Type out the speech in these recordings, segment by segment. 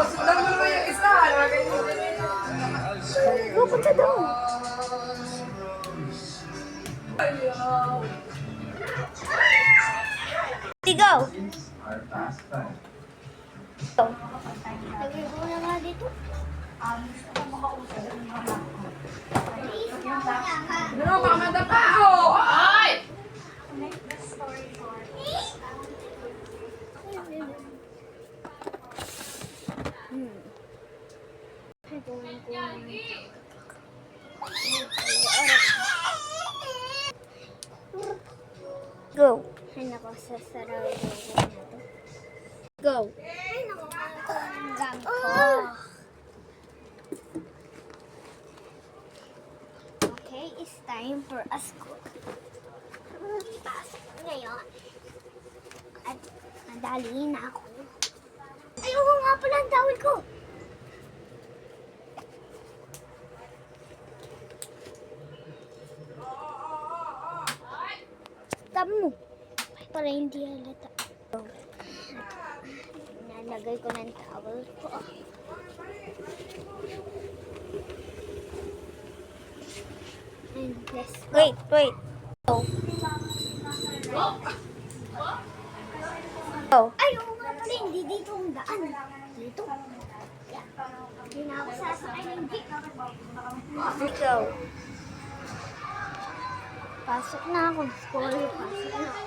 Sundan mo naman yung isa. Pupunta doon. Go! Nagrigo na nga dito. Ano, pakamanda pa! Oh! Ay! Go. Ay, nako, sasarawin na to. Go. Ay, nako, hanggang ko. Okay, it's time for a school. Pasok ngayon. At nadali na ako. Ayoko nga pala ang tawid ko. Tama mo. Para hindi halata. Nalagay ko ng towel ko. And let's go. Wait. Go. Go. Ayoko nga pala. Hindi dito ang daan. Dito. Hindi na ako sasakay ng jeep. Go. Pasok na ako. School. Pasok na ako.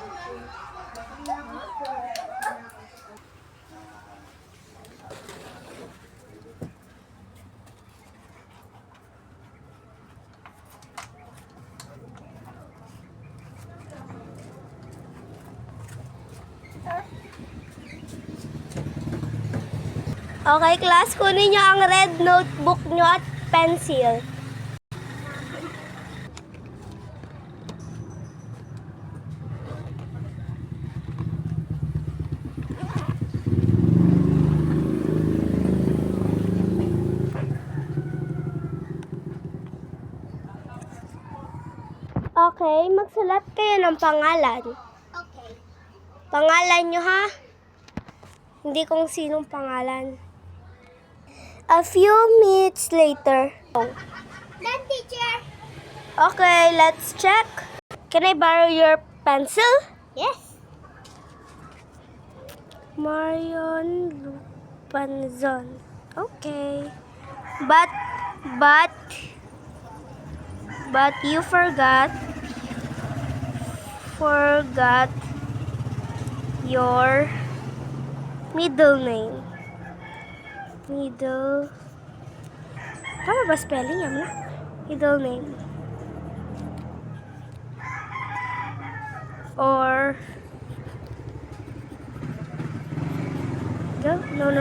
Okay, class, kunin nyo ang red notebook nyo at pencil. Okay, magsulat kayo ng pangalan. Okay. Pangalan nyo, ha? Hindi kung sinong pangalan. A few minutes later. Done, teacher. Okay, let's check. Can I borrow your pencil? Yes. Marion Lupanzon. Okay. But you forgot your middle name. Tama ba spelling yan? Middle name. Or no.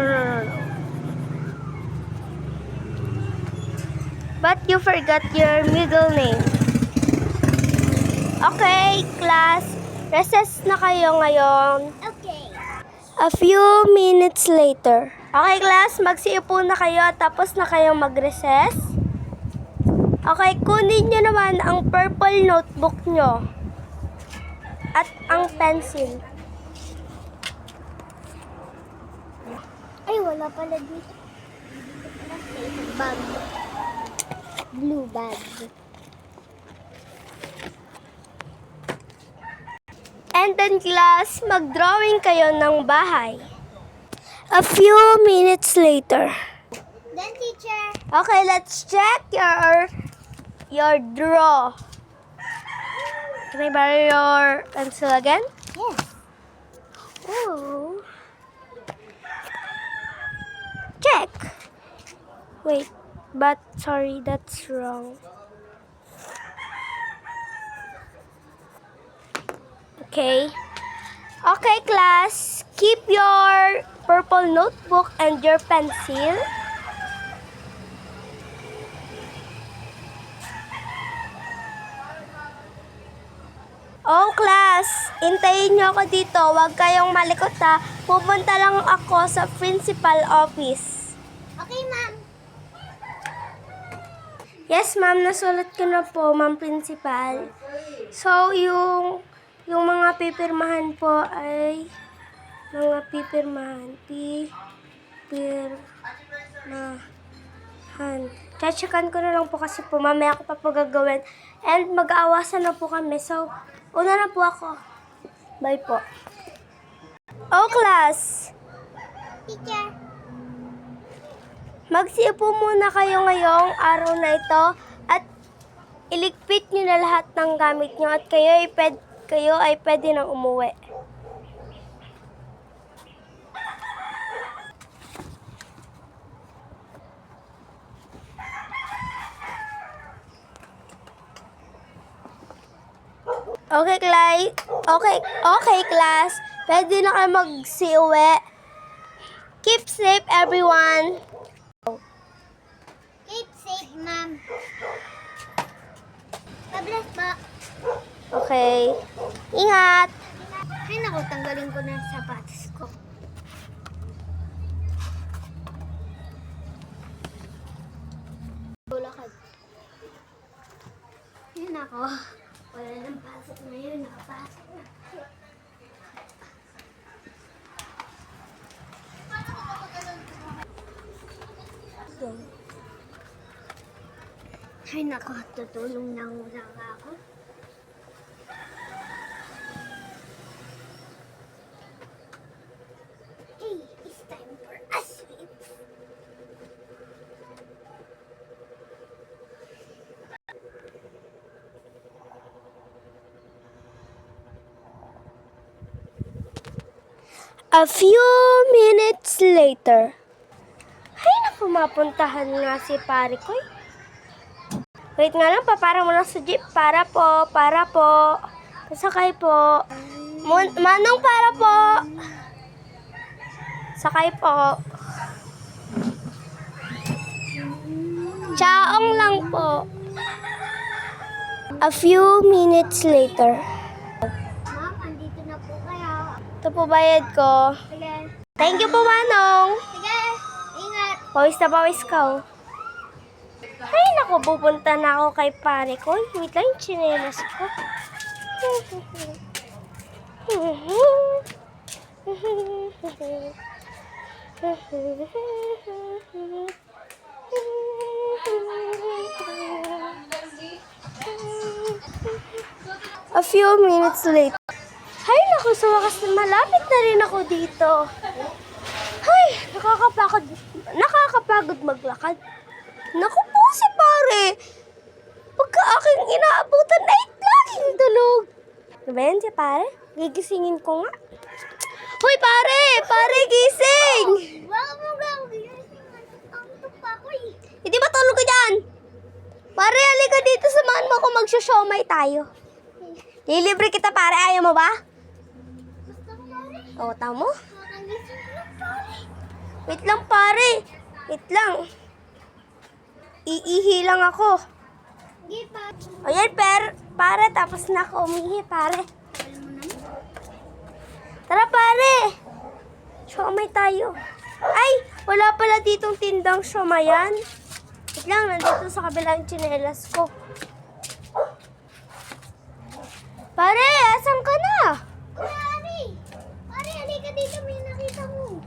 But you forgot your middle name. Okay, class. Recess na kayo ngayon. Okay. A few minutes later. Okay, class. Magsiupo na kayo. Tapos na kayong mag-recess. Okay, kunin nyo naman ang purple notebook nyo. At ang pencil. Ay, wala pala dito. Bag. Blue bag. And then, class, mag-drawing kayo ng bahay. A few minutes later. Then, teacher. Okay, let's check your draw. Can I borrow your pencil again? Yes. Oh. Check. Wait, but sorry, that's wrong. Okay. Okay, class. Keep your purple notebook and your pencil. Oh, class. Hintayin niyo ako dito. Huwag kayong malikot, ha. Pupunta lang ako sa principal office. Okay, ma'am. Yes, ma'am. Nasulat ko na po, ma'am principal. So, yung Yung mga pipirmahan po ay mga pipirmahan. Pipirmahan. Chacheckan ko na lang po kasi po mamaya ko pa po gagawin. And mag-aawasan na po kami. So, una na po ako. Bye po. Oh, class! Teacher. Magsiupo muna kayo ngayong araw na ito at iligpit nyo na lahat ng gamit nyo at kayo ay pwede nang umuwi. Okay, class. Pwede na kayo magsiuwi. Keep safe, everyone. Keep safe, ma'am. God-bless po. Okay. Ingat. Ay, naku, tanggalin ko na ang sapatos ko. Bulakad. Yun ako. Wala nang pasok ngayon. Nakapasok na. Ay, naku, tutulong na muna ako. Hey, it's time for a sleep. A few minutes later. Ay, naku, mapuntahan nga si pare ko. Wait nga lang, paparang mo lang sa jeep. Para po. Sakay po. Manong, para po. Sakay po. Chaong lang po. A few minutes later. Ma'am, andito na po kayo. Ito po bayad ko. Sige. Thank you po, Manong. Sige, ingat. Pawis na pawis ka, oh. Ay, naku, pupunta na ako kay pare ko. Wait lang, yung tsinelas ko. A few minutes later. Ay, naku, sa wakas na malapit na rin ako dito. Ay, nakakapagod maglakad. Naku po si pare. Pagka aking inaabutan na laging tulog. Ano ba yan si pare? Gigisingin ko nga. Hoy pare! Pare, gising! Baka mo gawin. Ang tupa ko eh. Hindi ba tulog ka dyan? Pare, halika dito. Samahan mo ako magsusyomay tayo. Lilibre kita pare. Ayaw mo ba? Gusto ko pare. Oo, tamo. Nakagising ko lang pare. Wait lang pare. Wait lang. Iihi lang ako. Sige pare. Ayan, pare, tapos na ako umihi, pare. Alam mo naman. Tara, pare. Siomay tayo. Ay, wala pala ditong tindang siomayan. Wait lang, nandito sa kabilang tsinelas ko. Pare, asan ka na? Pare! Pare, halika dito. May nakita mo.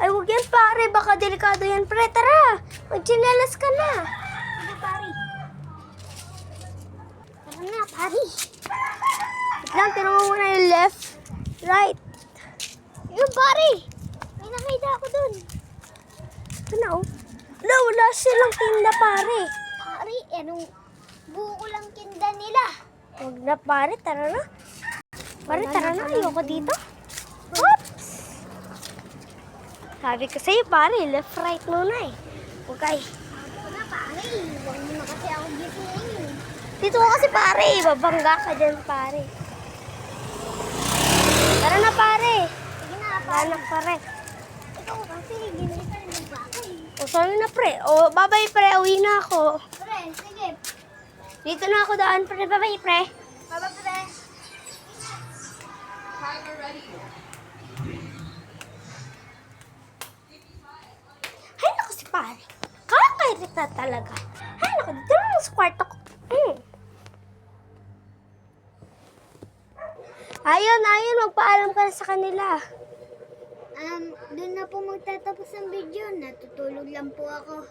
Ay, huwag yan, pare. Baka delikado yan, pre. Tara, magtsinelas ka na. Sige pare. Tara na pare. Wait lang, tinanong mo muna yung left, right. Yun pare. May nakita ako dun. Ito na, oh. Wala silang tinda, pare. Pare, anong buko lang kinda nila. Huwag na, pare. Tara na. Pare, tara na. Ayoko dito. Oops! Sabi ko sa'yo, pare. Left, right muna eh. Okay. Ako na pare. Huwag mo na kasi ako gisingin. Dito ko kasi, pare. Babangga ka dyan, pare. Tara na, pare. Sige na pare. Anak, pare. Ikaw kasi ginili ka rin ng bako eh. O, sorry na, pre. O, babay, pre. Uwi na ako. Pre, sige. Dito na ako daan, pre. Babay, pre. Baba pre. Timer ready. Ay, naku si pare. Kakairita talaga. Ay, naku. Dito na sa kwarto ko. Ayun, magpaalam ka na sa kanila. Doon na po magtatapos ang video. Natutulog lang po ako.